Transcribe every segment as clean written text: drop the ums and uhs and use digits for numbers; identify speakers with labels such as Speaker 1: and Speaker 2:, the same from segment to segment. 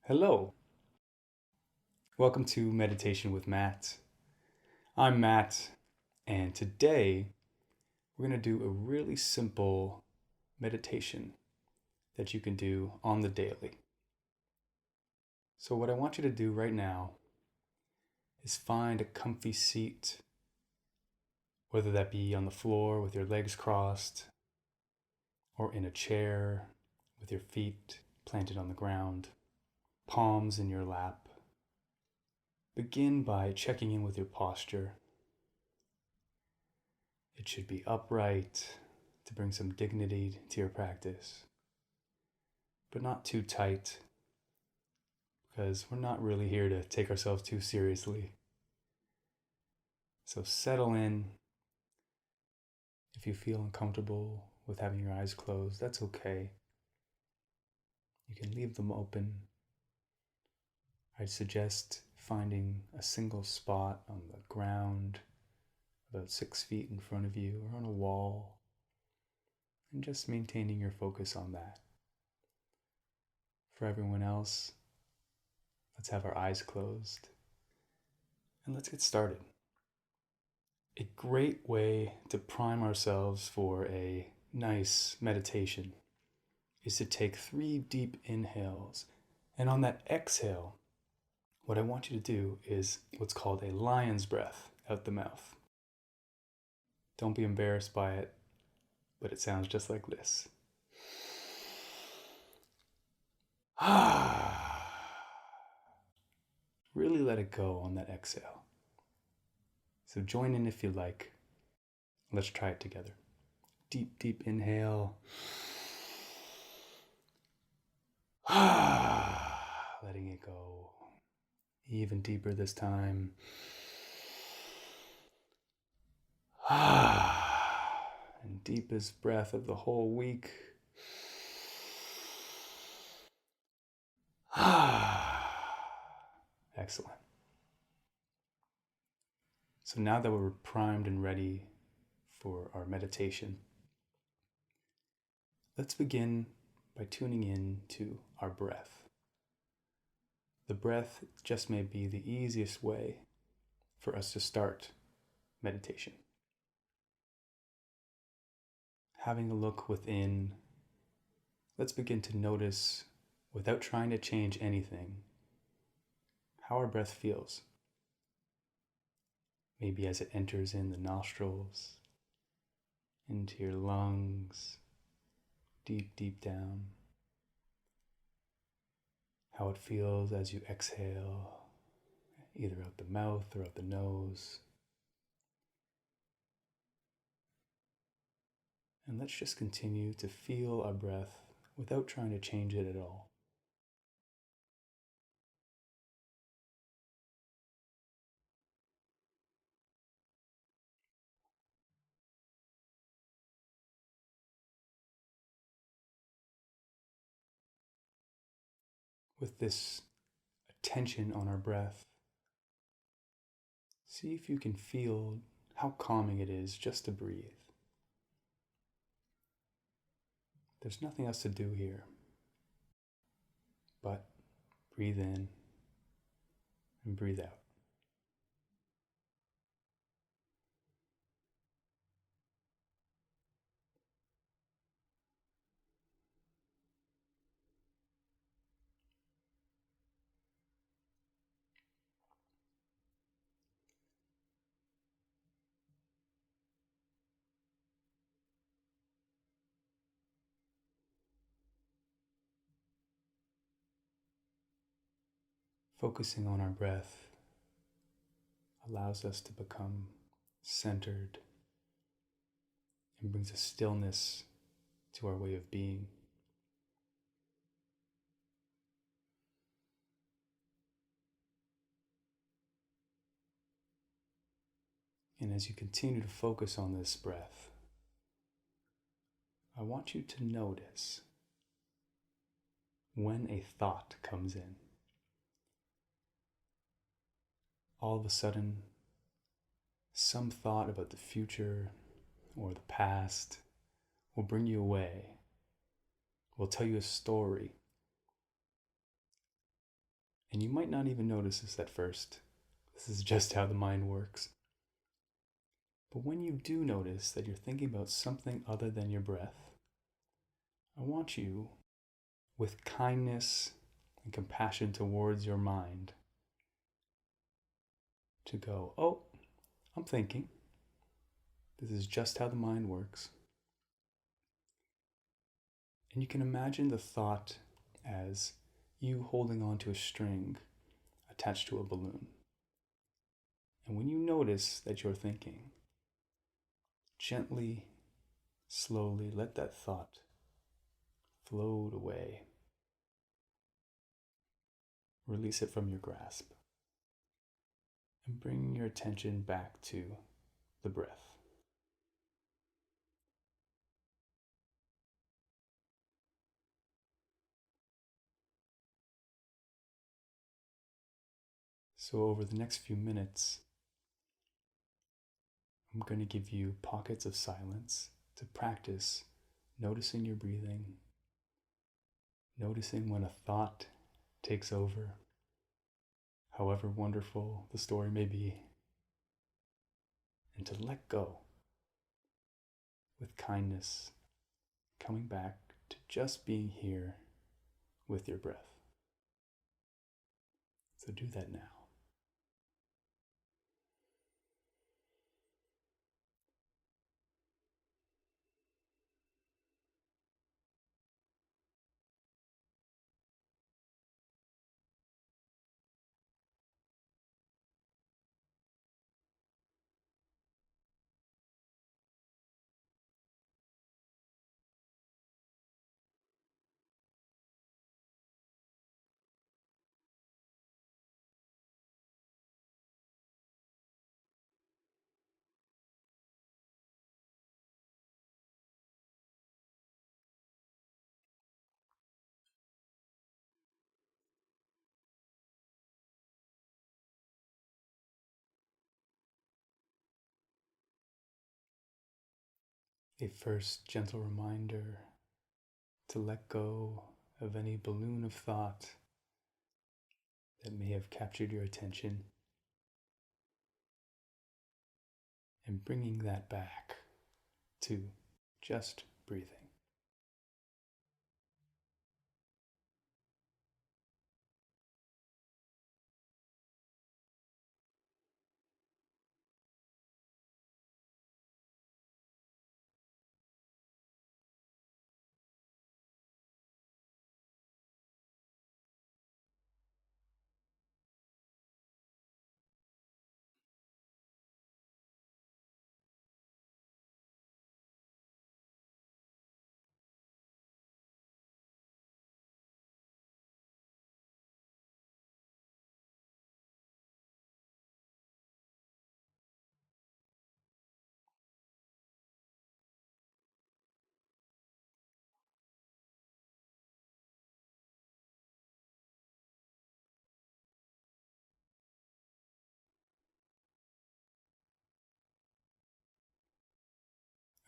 Speaker 1: Hello, welcome to Meditation with Matt. I'm Matt, and today we're going to do a really simple meditation that you can do on the daily. So, what I want you to do right now is find a comfy seat, whether that be on the floor with your legs crossed, or in a chair with your feet planted on the ground, palms in your lap. Begin by checking in with your posture. It should be upright to bring some dignity to your practice, but not too tight because we're not really here to take ourselves too seriously. So settle in. If you feel uncomfortable with having your eyes closed, that's okay. You can leave them open. I'd suggest finding a single spot on the ground about 6 feet in front of you or on a wall, and just maintaining your focus on that. For everyone else, let's have our eyes closed and let's get started. A great way to prime ourselves for a nice meditation is to take 3 deep inhales. And on that exhale, what I want you to do is what's called a lion's breath out the mouth. Don't be embarrassed by it, but it sounds just like this. Really let it go on that exhale. So join in if you like. Let's try it together. Deep, deep inhale. Letting it go. Even deeper this time. And deepest breath of the whole week. Excellent. So now that we're primed and ready for our meditation, let's begin by tuning in to our breath. The breath just may be the easiest way for us to start meditation. Having a look within, let's begin to notice, without trying to change anything, how our breath feels. Maybe as it enters in the nostrils, into your lungs, deep, deep down. How it feels as you exhale, either out the mouth or out the nose. And let's just continue to feel our breath without trying to change it at all. With this attention on our breath, see if you can feel how calming it is just to breathe. There's nothing else to do here but breathe in and breathe out. Focusing on our breath allows us to become centered and brings a stillness to our way of being. And as you continue to focus on this breath, I want you to notice when a thought comes in. All of a sudden, some thought about the future or the past will bring you away, will tell you a story, And you might not even notice this at first. This is just how the mind works. But when you do notice that you're thinking about something other than your breath, I want you, with kindness and compassion towards your mind, to go, oh, I'm thinking. This is just how the mind works. And you can imagine the thought as you holding onto a string attached to a balloon. And when you notice that you're thinking, gently, slowly let that thought float away. Release it from your grasp and bring your attention back to the breath. So, over the next few minutes, I'm going to give you pockets of silence to practice noticing your breathing, noticing when a thought takes over, however wonderful the story may be, and to let go with kindness, coming back to just being here with your breath. So do that now. A first gentle reminder to let go of any balloon of thought that may have captured your attention and bringing that back to just breathing.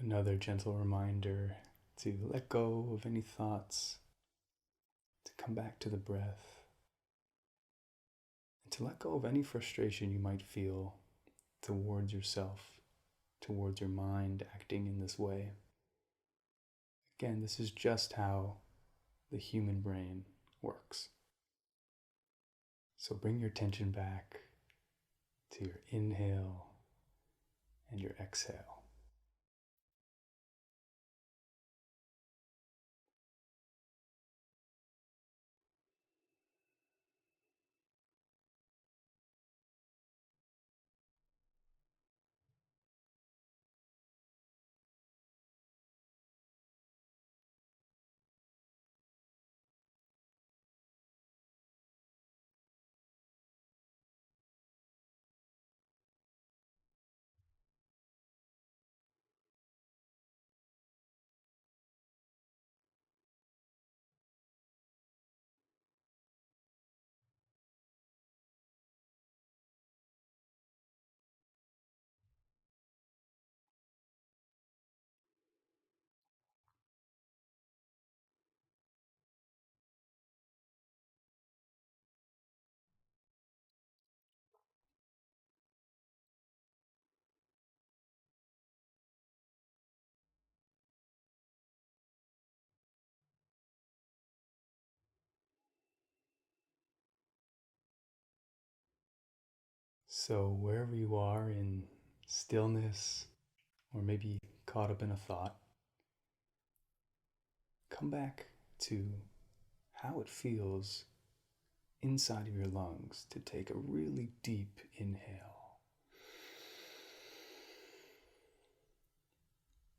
Speaker 1: Another gentle reminder to let go of any thoughts, to come back to the breath, and to let go of any frustration you might feel towards yourself, towards your mind acting in this way. Again, this is just how the human brain works. So bring your attention back to your inhale and your exhale. So, wherever you are in stillness, or maybe caught up in a thought, come back to how it feels inside of your lungs to take a really deep inhale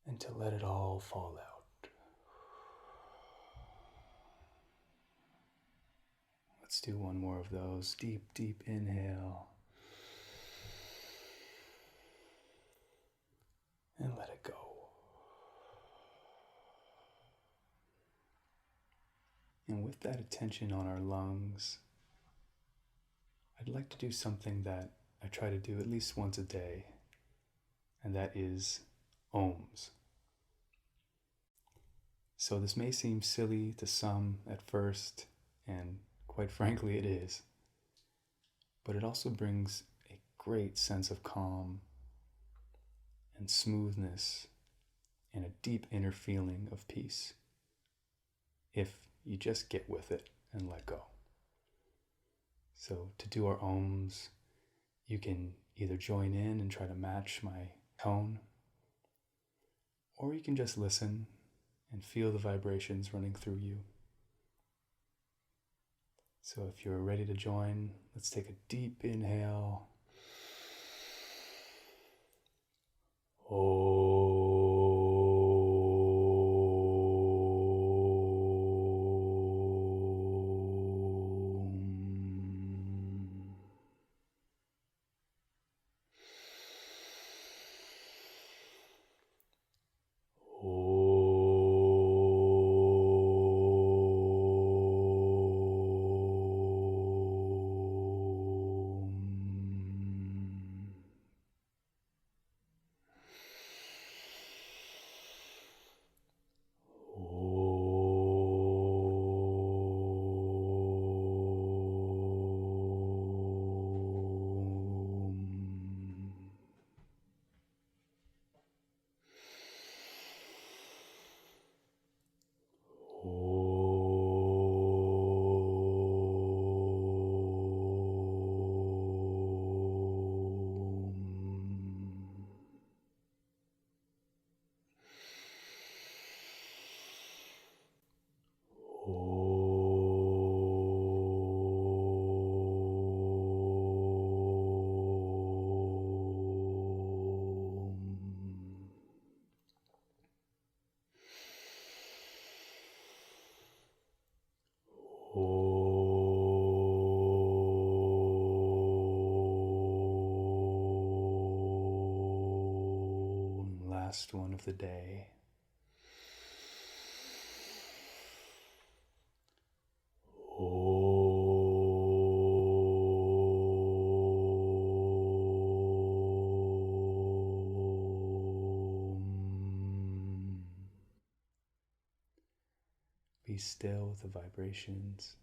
Speaker 1: and to let it all fall out. Let's do one more of those. Deep, deep inhale. And let it go. And with that attention on our lungs, I'd like to do something that I try to do at least once a day, and that is ohms. So this may seem silly to some at first, and quite frankly it is, but it also brings a great sense of calm and smoothness and a deep inner feeling of peace if you just get with it and let go. So to do our ohms, you can either join in and try to match my tone, or you can just listen and feel the vibrations running through you. So if you're ready to join, let's take a deep inhale. Last one of the day. Be still with the vibrations.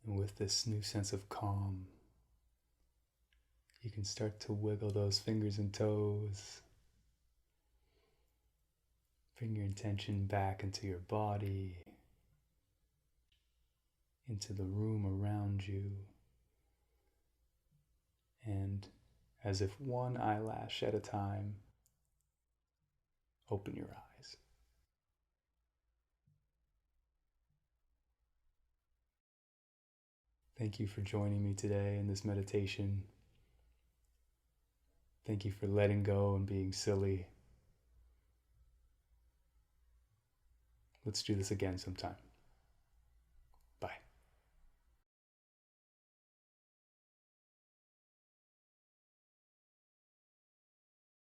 Speaker 1: And with this new sense of calm, you can start to wiggle those fingers and toes. Bring your intention back into your body, into the room around you, and as if one eyelash at a time, open your eyes. Thank you for joining me today in this meditation. Thank you for letting go and being silly. Let's do this again sometime.